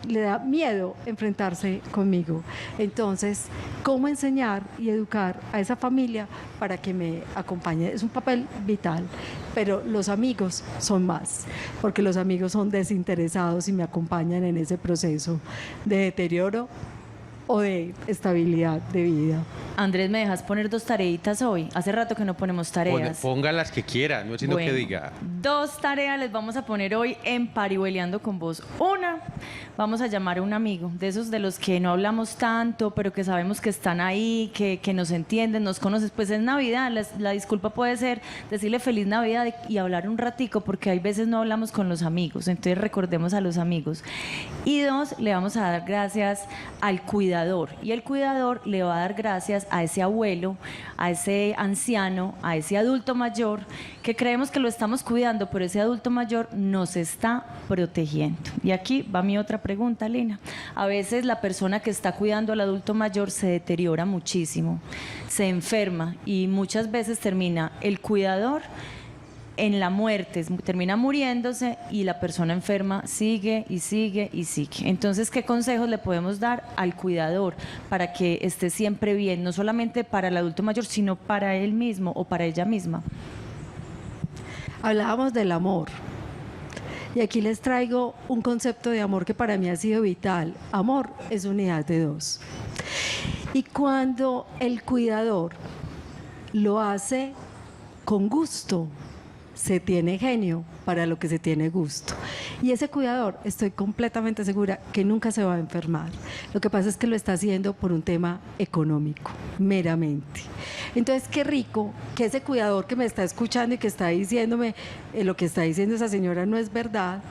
le da miedo enfrentarse conmigo. Entonces, ¿cómo enseñar y educar a esa familia para que me acompañe? Es un papel vital, pero los amigos son más, porque los amigos son desinteresados y me acompañan en ese proceso de deterioro o de estabilidad de vida. Andrés, ¿me dejas poner 2 tareitas hoy? Hace rato que no ponemos tareas. Ponga las que quiera, no es sino que diga. 2 tareas les vamos a poner hoy en Parihueliando con Vos. Una, vamos a llamar a un amigo, de esos de los que no hablamos tanto, pero que sabemos que están ahí, que nos entienden, nos conocen. Pues es Navidad, la disculpa puede ser decirle feliz Navidad y hablar un ratico, porque hay veces no hablamos con los amigos, entonces recordemos a los amigos. Y 2, le vamos a dar gracias al cuidador, y el cuidador le va a dar gracias a ese abuelo, a ese anciano, a ese adulto mayor, que creemos que lo estamos cuidando, pero ese adulto mayor nos está protegiendo. Y aquí va mi otra pregunta, Lina. A veces la persona que está cuidando al adulto mayor se deteriora muchísimo, se enferma y muchas veces termina el cuidador en la muerte, termina muriéndose y la persona enferma sigue y sigue y sigue. Entonces, ¿qué consejos le podemos dar al cuidador para que esté siempre bien, no solamente para el adulto mayor, sino para él mismo o para ella misma? Hablábamos del amor. Y aquí les traigo un concepto de amor que para mí ha sido vital. Amor es unidad de 2. Y cuando el cuidador lo hace con gusto, se tiene genio para lo que se tiene gusto. Y ese cuidador, estoy completamente segura que nunca se va a enfermar. Lo que pasa es que lo está haciendo por un tema económico, meramente. Entonces, qué rico que ese cuidador que me está escuchando y que está diciéndome lo que está diciendo esa señora no es verdad,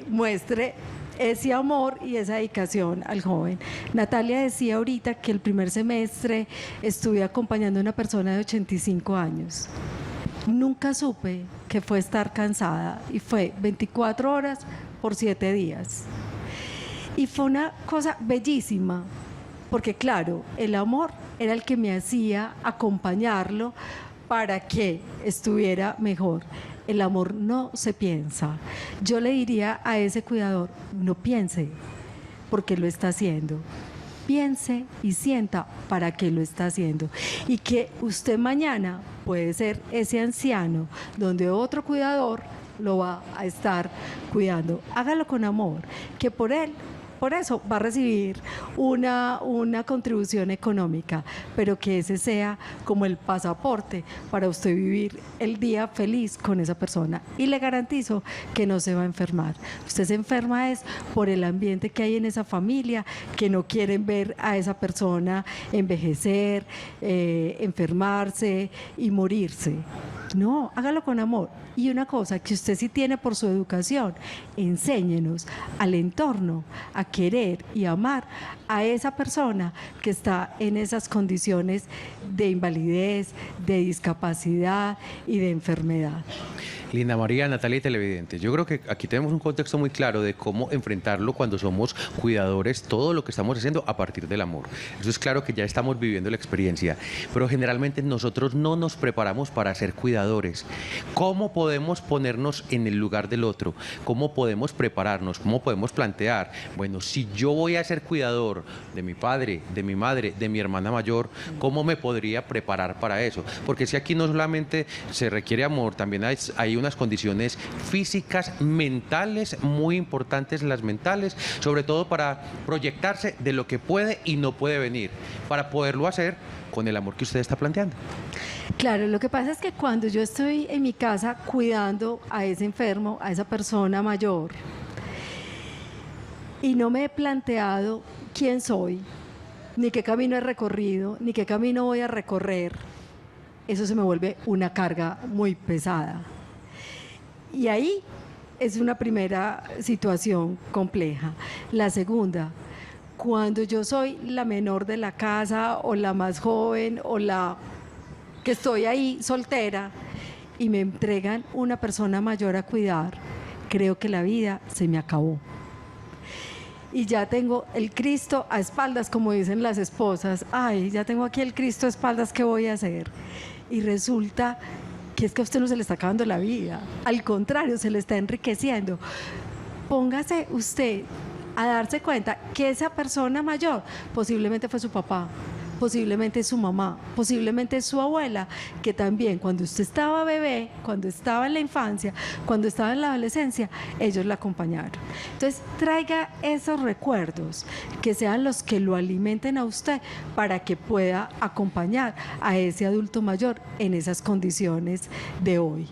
muestre ese amor y esa dedicación al joven. Natalia decía ahorita que el primer semestre estuve acompañando a una persona de 85 años. Nunca supe que fue estar cansada y fue 24 horas por 7 días. Y fue una cosa bellísima, porque claro, el amor era el que me hacía acompañarlo para que estuviera mejor. El amor no se piensa. Yo le diría a ese cuidador, no piense, porque lo está haciendo. Piense y sienta para qué lo está haciendo. Y que usted mañana puede ser ese anciano donde otro cuidador lo va a estar cuidando. Hágalo con amor, que por eso va a recibir una contribución económica, pero que ese sea como el pasaporte para usted vivir el día feliz con esa persona. Y le garantizo que no se va a enfermar. Usted se enferma es por el ambiente que hay en esa familia, que no quieren ver a esa persona envejecer, enfermarse y morirse. No, hágalo con amor. Y una cosa que usted sí tiene por su educación, enséñenos al entorno a querer y amar a esa persona que está en esas condiciones de invalidez, de discapacidad y de enfermedad. Linda María, Natalia y televidentes, yo creo que aquí tenemos un contexto muy claro de cómo enfrentarlo cuando somos cuidadores, todo lo que estamos haciendo a partir del amor. Eso es claro que ya estamos viviendo la experiencia, pero generalmente nosotros no nos preparamos para ser cuidadores. ¿Cómo podemos ponernos en el lugar del otro? ¿Cómo podemos prepararnos? ¿Cómo podemos plantear? Bueno, si yo voy a ser cuidador de mi padre, de mi madre, de mi hermana mayor, ¿cómo me podría preparar para eso? Porque si aquí no solamente se requiere amor, también hay unas condiciones físicas, mentales, muy importantes las mentales, sobre todo para proyectarse de lo que puede y no puede venir, para poderlo hacer con el amor que usted está planteando. Claro, lo que pasa es que cuando yo estoy en mi casa cuidando a ese enfermo, a esa persona mayor, y no me he planteado quién soy, ni qué camino he recorrido, ni qué camino voy a recorrer, eso se me vuelve una carga muy pesada. Y ahí es una primera situación compleja. La segunda, cuando yo soy la menor de la casa o la más joven o la que estoy ahí soltera y me entregan una persona mayor a cuidar, creo que la vida se me acabó. Y ya tengo el Cristo a espaldas, como dicen las esposas. Ay, ya tengo aquí el Cristo a espaldas, ¿qué voy a hacer? Y resulta que es que a usted no se le está acabando la vida, al contrario, se le está enriqueciendo. Póngase usted a darse cuenta que esa persona mayor posiblemente fue su papá, posiblemente su mamá, posiblemente su abuela, que también cuando usted estaba bebé, cuando estaba en la infancia, cuando estaba en la adolescencia, ellos la acompañaron. Entonces traiga esos recuerdos, que sean los que lo alimenten a usted para que pueda acompañar a ese adulto mayor en esas condiciones de hoy.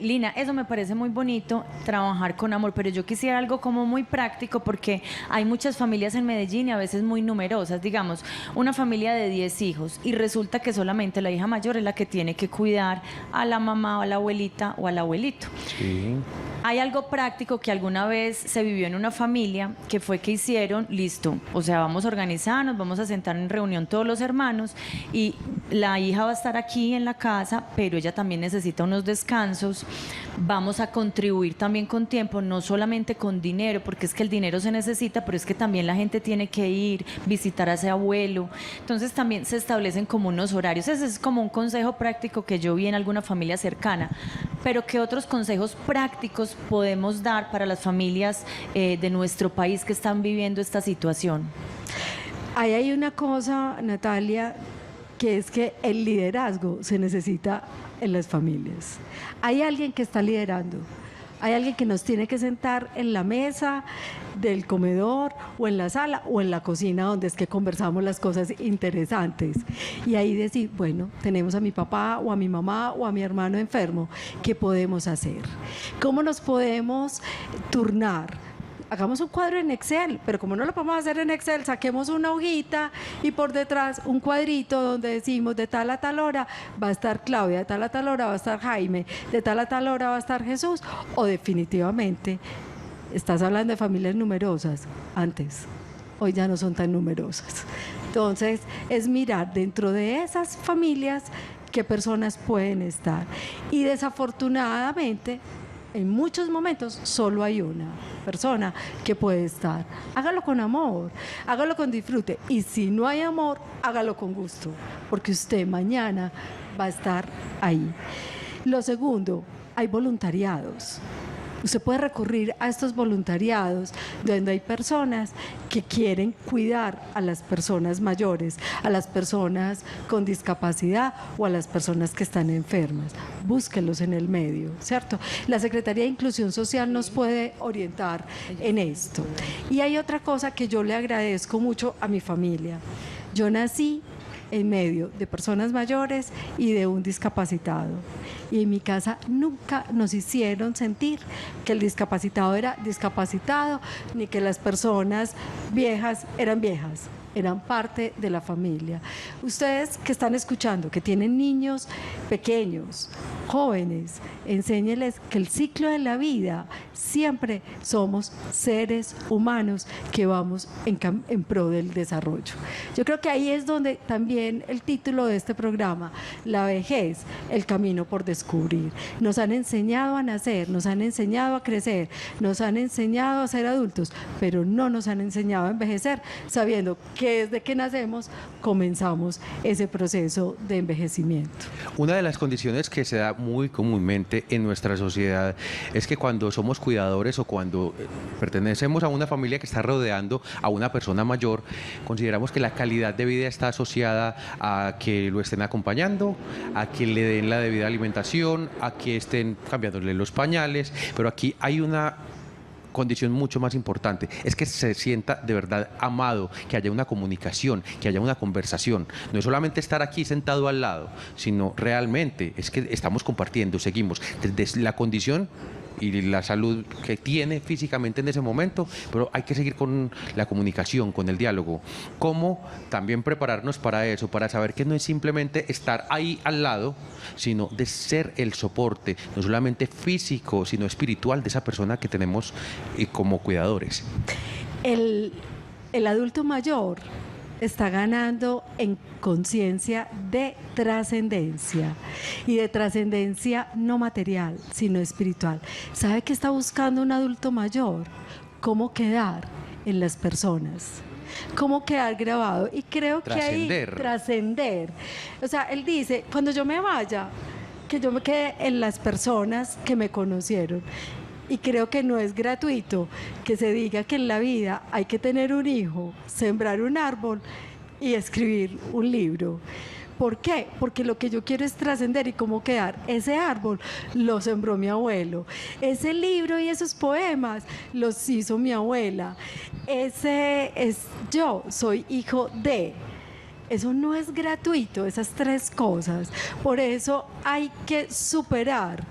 Lina, eso me parece muy bonito, trabajar con amor, pero yo quisiera algo como muy práctico porque hay muchas familias en Medellín y a veces muy numerosas, digamos, una familia de 10 hijos y resulta que solamente la hija mayor es la que tiene que cuidar a la mamá o a la abuelita o al abuelito. Sí. Hay algo práctico que alguna vez se vivió en una familia que fue que hicieron, listo, o sea, vamos a organizarnos, vamos a sentar en reunión todos los hermanos y la hija va a estar aquí en la casa, pero ella también necesita unos descansos. Vamos a contribuir también con tiempo, no solamente con dinero, porque es que el dinero se necesita, pero es que también la gente tiene que ir, visitar a ese abuelo. Entonces también se establecen como unos horarios. Ese es como un consejo práctico que yo vi en alguna familia cercana. Pero ¿qué otros consejos prácticos podemos dar para las familias de nuestro país que están viviendo esta situación? Ahí hay una cosa, Natalia, que es que el liderazgo se necesita en las familias. Hay alguien que está liderando, hay alguien que nos tiene que sentar en la mesa del comedor o en la sala o en la cocina donde es que conversamos las cosas interesantes y ahí decir, bueno, tenemos a mi papá o a mi mamá o a mi hermano enfermo, ¿qué podemos hacer? ¿Cómo nos podemos turnar? Hagamos un cuadro en Excel, pero como no lo podemos hacer en Excel, saquemos una hojita y por detrás un cuadrito donde decimos de tal a tal hora va a estar Claudia, de tal a tal hora va a estar Jaime, de tal a tal hora va a estar Jesús, o definitivamente estás hablando de familias numerosas, antes, hoy ya no son tan numerosas. Entonces es mirar dentro de esas familias qué personas pueden estar y desafortunadamente en muchos momentos solo hay una persona que puede estar. Hágalo con amor, hágalo con disfrute y si no hay amor, hágalo con gusto, porque usted mañana va a estar ahí. Lo segundo, hay voluntariados. Usted puede recurrir a estos voluntariados donde hay personas que quieren cuidar a las personas mayores, a las personas con discapacidad o a las personas que están enfermas. Búsquelos en el medio, ¿cierto? La Secretaría de Inclusión Social nos puede orientar en esto. Y hay otra cosa que yo le agradezco mucho a mi familia. Yo nací en medio de personas mayores y de un discapacitado. Y en mi casa nunca nos hicieron sentir que el discapacitado era discapacitado, ni que las personas viejas eran viejas, eran parte de la familia. Ustedes que están escuchando, que tienen niños pequeños, jóvenes, enséñeles que el ciclo de la vida siempre somos seres humanos que vamos en pro del desarrollo. Yo creo que ahí es donde también el título de este programa, La vejez, el camino por descubrir. Nos han enseñado a nacer, nos han enseñado a crecer, nos han enseñado a ser adultos, pero no nos han enseñado a envejecer, sabiendo que desde que nacemos comenzamos ese proceso de envejecimiento. Una de las condiciones que se da muy comúnmente en nuestra sociedad es que cuando somos cuidadores o cuando pertenecemos a una familia que está rodeando a una persona mayor, consideramos que la calidad de vida está asociada a que lo estén acompañando, a que le den la debida alimentación, a que estén cambiándole los pañales, pero aquí hay una condición mucho más importante, es que se sienta de verdad amado, que haya una comunicación, que haya una conversación. No es solamente estar aquí sentado al lado, sino realmente es que estamos compartiendo, seguimos desde la condición y la salud que tiene físicamente en ese momento, pero hay que seguir con la comunicación, con el diálogo. ¿Cómo también prepararnos para eso? Para saber que no es simplemente estar ahí al lado, sino de ser el soporte, no solamente físico, sino espiritual de esa persona que tenemos como cuidadores. El adulto mayor está ganando en conciencia de trascendencia, y de trascendencia no material, sino espiritual. ¿Sabe qué está buscando un adulto mayor? Cómo quedar en las personas, cómo quedar grabado, y creo que ahí trascender. O sea, él dice, cuando yo me vaya, que yo me quede en las personas que me conocieron. Y creo que no es gratuito que se diga que en la vida hay que tener un hijo, sembrar un árbol y escribir un libro. ¿Por qué? Porque lo que yo quiero es trascender y cómo quedar. Ese árbol lo sembró mi abuelo. Ese libro y esos poemas los hizo mi abuela. Yo soy hijo de... Eso no es gratuito, esas tres cosas. Por eso hay que superar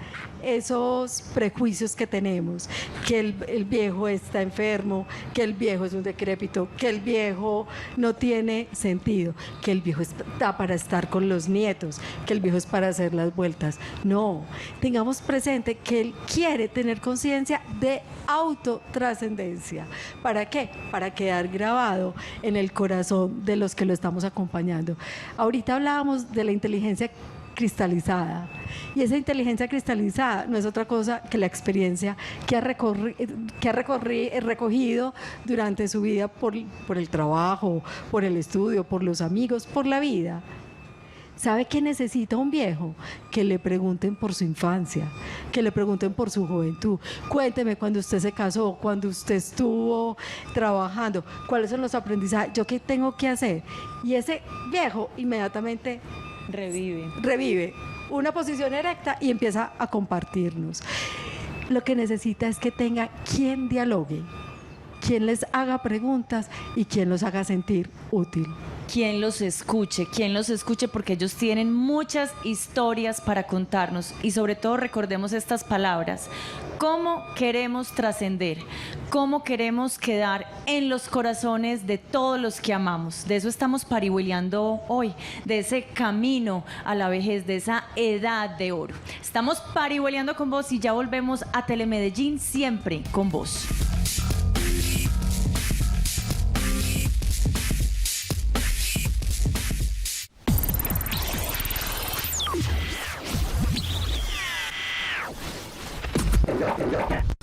esos prejuicios que tenemos, que el viejo está enfermo, que el viejo es un decrépito, que el viejo no tiene sentido, que el viejo está para estar con los nietos, que el viejo es para hacer las vueltas. No, tengamos presente que él quiere tener conciencia de autotrascendencia. ¿Para qué? Para quedar grabado en el corazón de los que lo estamos acompañando. Ahorita hablábamos de la inteligencia cristalizada, y esa inteligencia cristalizada no es otra cosa que la experiencia que ha recogido durante su vida por el trabajo, por el estudio, por los amigos, por la vida. ¿Sabe qué necesita un viejo? Que le pregunten por su infancia, que le pregunten por su juventud. Cuénteme cuando usted se casó, cuando usted estuvo trabajando, cuáles son los aprendizajes, yo qué tengo que hacer. Y ese viejo inmediatamente revive una posición erecta y empieza a compartirnos. Lo que necesita es que tenga quien dialogue, quien les haga preguntas y quien los haga sentir útil. Quien los escuche, porque ellos tienen muchas historias para contarnos, y sobre todo recordemos estas palabras: cómo queremos trascender, cómo queremos quedar en los corazones de todos los que amamos. De eso estamos parihueliando hoy, de ese camino a la vejez, de esa edad de oro. Estamos parihueliando con vos y ya volvemos a Telemedellín, siempre con vos.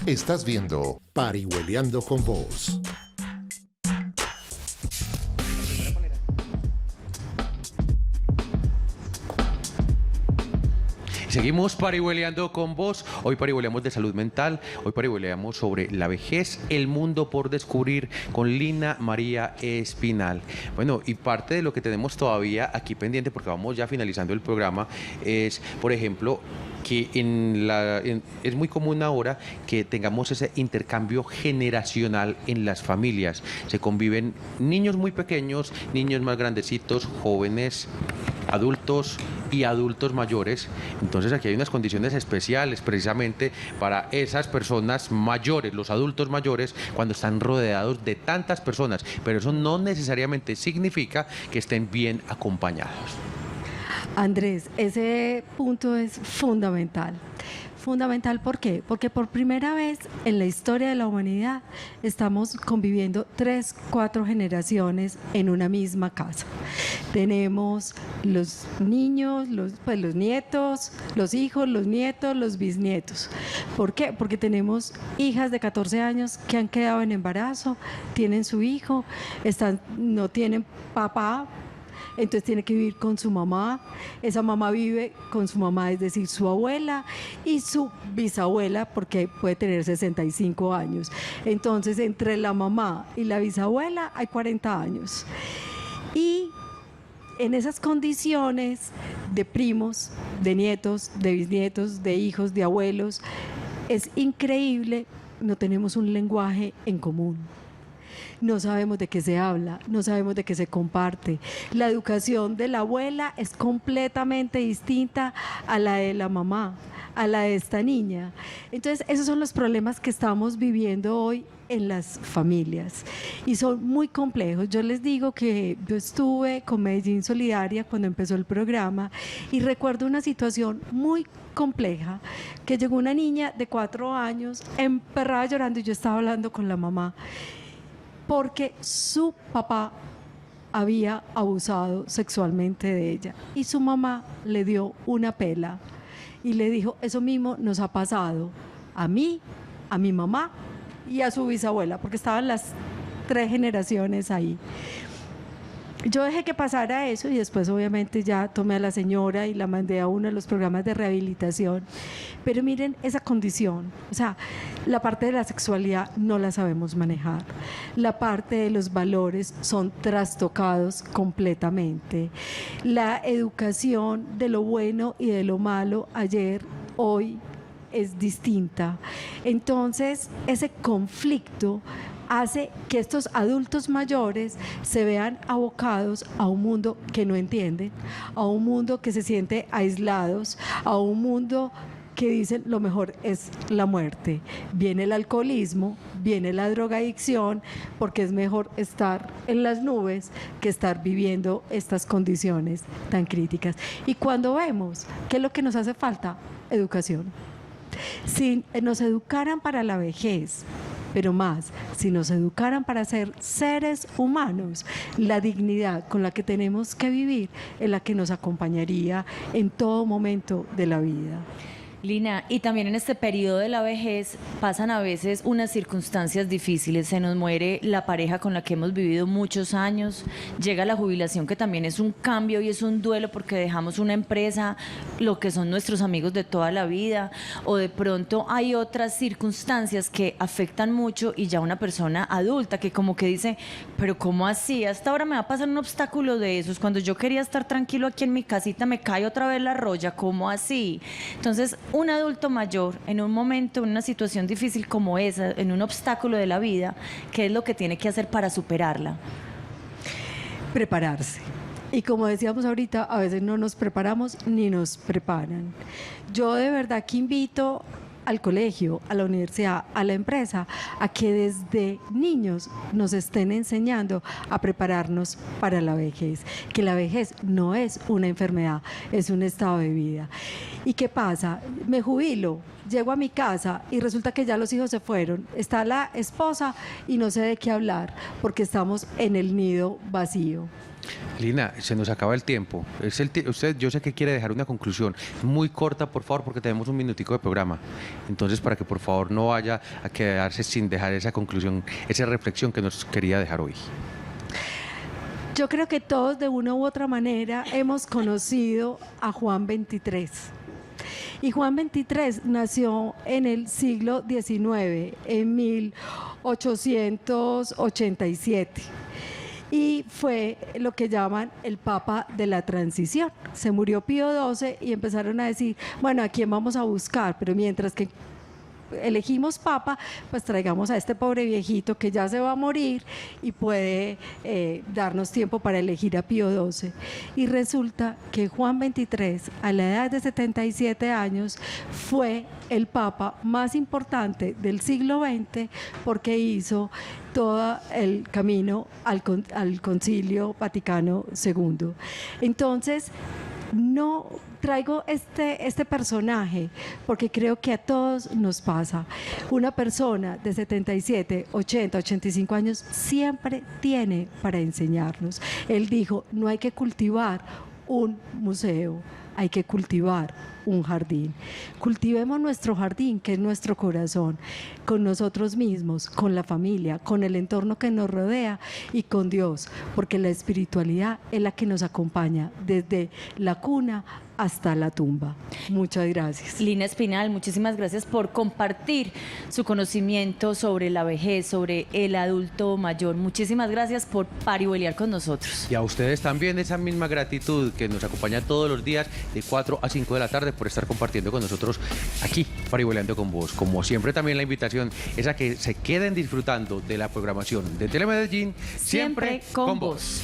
Estás viendo Parihueliando con Vos. Seguimos parihueleando con vos. Hoy parihueleamos de salud mental. Hoy parihueleamos sobre la vejez, el mundo por descubrir, con Lina María Espinal. Bueno, y parte de lo que tenemos todavía aquí pendiente, porque vamos ya finalizando el programa, es, por ejemplo, que es muy común ahora que tengamos ese intercambio generacional en las familias. Se conviven niños muy pequeños, niños más grandecitos, jóvenes, adultos y adultos mayores. Entonces aquí hay unas condiciones especiales precisamente para esas personas mayores, los adultos mayores, cuando están rodeados de tantas personas, pero eso no necesariamente significa que estén bien acompañados. Andrés, ese punto es fundamental. Fundamental, ¿por qué? Porque por primera vez en la historia de la humanidad estamos conviviendo 3, 4 generaciones en una misma casa. Tenemos los niños, los nietos, los hijos, los nietos, los bisnietos. ¿Por qué? Porque tenemos hijas de 14 años que han quedado en embarazo, tienen su hijo, no tienen papá, entonces tiene que vivir con su mamá, esa mamá vive con su mamá, es decir, su abuela y su bisabuela, porque puede tener 65 años. Entonces, entre la mamá y la bisabuela hay 40 años. Y en esas condiciones de primos, de nietos, de bisnietos, de hijos, de abuelos, es increíble, no tenemos un lenguaje en común. No sabemos de qué se habla, no sabemos de qué se comparte. La educación de la abuela es completamente distinta a la de la mamá, a la de esta niña. Entonces, esos son los problemas que estamos viviendo hoy en las familias y son muy complejos. Yo les digo que yo estuve con Medellín Solidaria cuando empezó el programa y recuerdo una situación muy compleja, que llegó una niña de 4 años emperrada llorando y yo estaba hablando con la mamá porque su papá había abusado sexualmente de ella y su mamá le dio una pela y le dijo, eso mismo nos ha pasado a mí, a mi mamá y a su bisabuela, porque estaban las 3 generaciones ahí. Yo dejé que pasara eso y después obviamente ya tomé a la señora y la mandé a uno de los programas de rehabilitación. Pero miren esa condición, o sea, la parte de la sexualidad no la sabemos manejar, la parte de los valores son trastocados completamente, la educación de lo bueno y de lo malo ayer, hoy es distinta. Entonces, ese conflicto hace que estos adultos mayores se vean abocados a un mundo que no entienden, a un mundo que se siente aislados, a un mundo que dicen lo mejor es la muerte. Viene el alcoholismo, viene la drogadicción, porque es mejor estar en las nubes que estar viviendo estas condiciones tan críticas. Y cuando vemos qué es lo que nos hace falta, educación. Si nos educaran para la vejez, pero más, si nos educaran para ser seres humanos, la dignidad con la que tenemos que vivir es la que nos acompañaría en todo momento de la vida. Lina, y también en este periodo de la vejez pasan a veces unas circunstancias difíciles, se nos muere la pareja con la que hemos vivido muchos años, llega la jubilación que también es un cambio y es un duelo porque dejamos una empresa, lo que son nuestros amigos de toda la vida, o de pronto hay otras circunstancias que afectan mucho y ya una persona adulta que como que dice, pero ¿cómo así? Hasta ahora me va a pasar un obstáculo de esos, cuando yo quería estar tranquilo aquí en mi casita me cae otra vez la roya, ¿cómo así? Entonces, un adulto mayor en un momento, en una situación difícil como esa, en un obstáculo de la vida, ¿qué es lo que tiene que hacer para superarla? Prepararse. Y como decíamos ahorita, a veces no nos preparamos ni nos preparan. Yo de verdad que invito al colegio, a la universidad, a la empresa, a que desde niños nos estén enseñando a prepararnos para la vejez, que la vejez no es una enfermedad, es un estado de vida. ¿Y qué pasa? Me jubilo, llego a mi casa y resulta que ya los hijos se fueron, está la esposa y no sé de qué hablar, porque estamos en el nido vacío. Lina, se nos acaba el tiempo. Usted, yo sé que quiere dejar una conclusión muy corta, por favor, porque tenemos un minutico de programa. Entonces, para que por favor no vaya a quedarse sin dejar esa conclusión, esa reflexión que nos quería dejar hoy. Yo creo que todos de una u otra manera hemos conocido a Juan XXIII. Y Juan XXIII nació en el siglo XIX, en 1887. Y fue lo que llaman el Papa de la Transición. Se murió Pío XII y empezaron a decir, bueno, ¿a quién vamos a buscar? Pero mientras que elegimos papa, pues traigamos a este pobre viejito que ya se va a morir y puede darnos tiempo para elegir a Pío XII. Y resulta que Juan XXIII, a la edad de 77 años, fue el papa más importante del siglo XX porque hizo todo el camino al Concilio Vaticano II. Entonces, no traigo este personaje porque creo que a todos nos pasa. Una persona de 77, 80, 85 años siempre tiene para enseñarnos. Él dijo, no hay que cultivar un museo, hay que cultivar un jardín. Cultivemos nuestro jardín, que es nuestro corazón, con nosotros mismos, con la familia, con el entorno que nos rodea y con Dios, porque la espiritualidad es la que nos acompaña desde la cuna hasta la tumba. Muchas gracias. Lina Espinal, muchísimas gracias por compartir su conocimiento sobre la vejez, sobre el adulto mayor. Muchísimas gracias por parihueliar con nosotros. Y a ustedes también esa misma gratitud que nos acompaña todos los días de 4 a 5 de la tarde por estar compartiendo con nosotros aquí, Parihueliando con Vos. Como siempre, también la invitación es a que se queden disfrutando de la programación de Telemedellín, Siempre con vos.